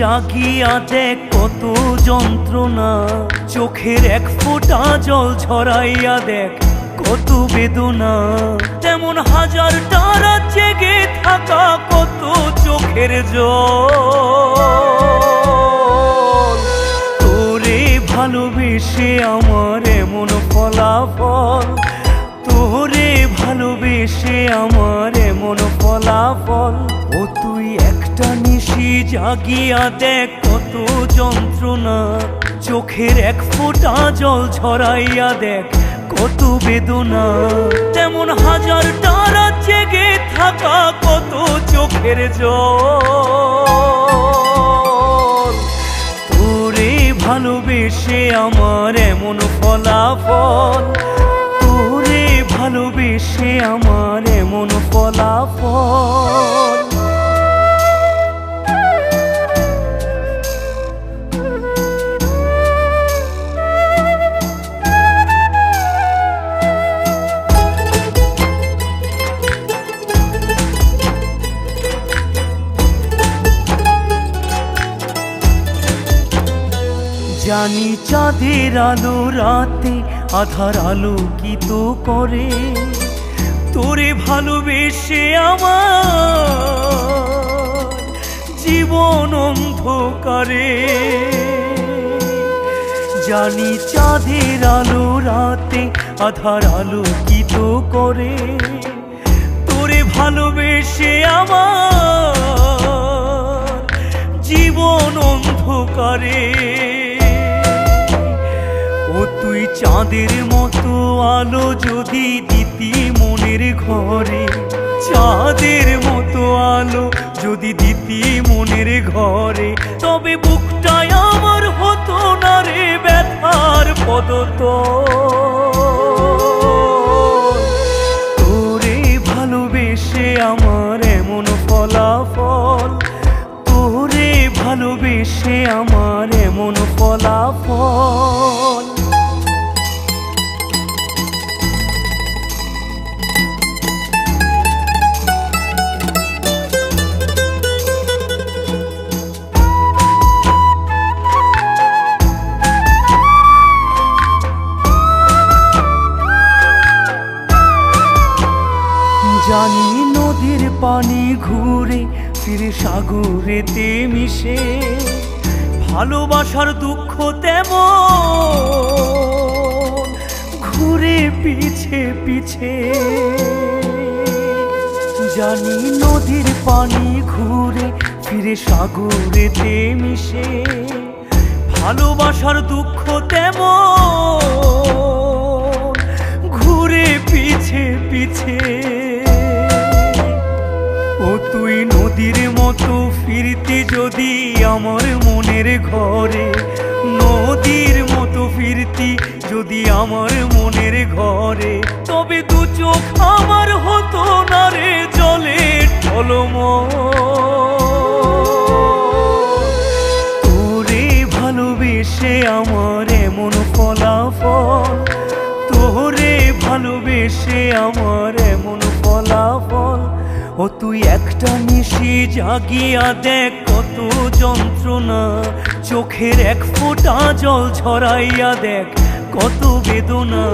জাগিয়া দেখ কত যন্ত্রণা, চোখের এক ফোঁটা জল ঝরাইয়া দেখ কত বেদনা। তেমন হাজারটা রাত জেগে থাকা কত চোখের জল। তোরে ভালোবেসে আমার এমন ফলাফল, তোরে ভালোবেসে আমার এমন ফলাফল। ও তুই একটা নিশি জাগিয়া দেখ কত যন্ত্রণা, চোখের এক ফোঁটা জল ঝরাইয়া দেখ কত বেদনা। তেমন হাজারটা রাত জেগে থাকা কত চোখের জল। তোরে ভালোবেসে আমার এমন ফলাফল, তোরে ভালোবেসে আমার এমন ফলাফল। জানি চাঁদের আলো রাতে আধার আলোকিত করে, তোরে ভালোবেসে আমার জীবন অন্ধকারে। জানি চাঁদের আলো রাতে আধার আলোকিত করে, তোরে ভালোবেসে আমার জীবন অন্ধকারে। ও তুই চাঁদের মতো আলো যদি দিতি মনের ঘরে, চাঁদের মতো আলো যদি দিতি মনের ঘরে, তবে বুকটাই আমার হতো না রে ব্যথার পদতল। তোরে ভালোবেসে আমার এমন ফলাফল, তোরে ভালোবেসে আমার এমন ফলাফল। জানি নদীর পানি ঘুরে ফিরে সাগরেতে মিশে, ভালোবাসার দুঃখ তেমন ঘুরে পিছে পিছে। জানি নদীর পানি ঘুরে ফিরে সাগরেতে মিশে, ভালোবাসার দুঃখ তেমন ঘুরে পিছে পিছে। ও তুই নদীর মতো ফিরতি যদি আমার মনের ঘরে, নদীর মতো ফিরতি যদি আমার মনের ঘরে, তবে দু চোখ আমার হতো না রে জলে টলমল। তোরে ভালোবেসে আমার এমন ফলাফল, তোরে ভালোবেসে আমার এমন ফলাফল। ও তুই একটা নিশি জাগিয়া দেখ কত যন্ত্রণা, চোখের এক ফোঁটা জল ঝরাইয়া দেখ কত বেদনা।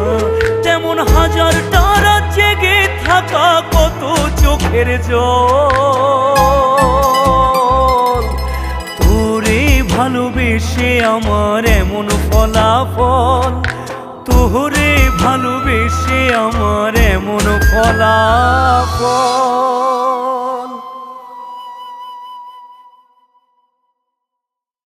তেমন হাজারটা রাত জেগে থাকা কত চোখের জল। তোরে ভালোবেসে আমার এমন ফলাফল, তোরে ভালোবেসে আমার এমন ফলাফল।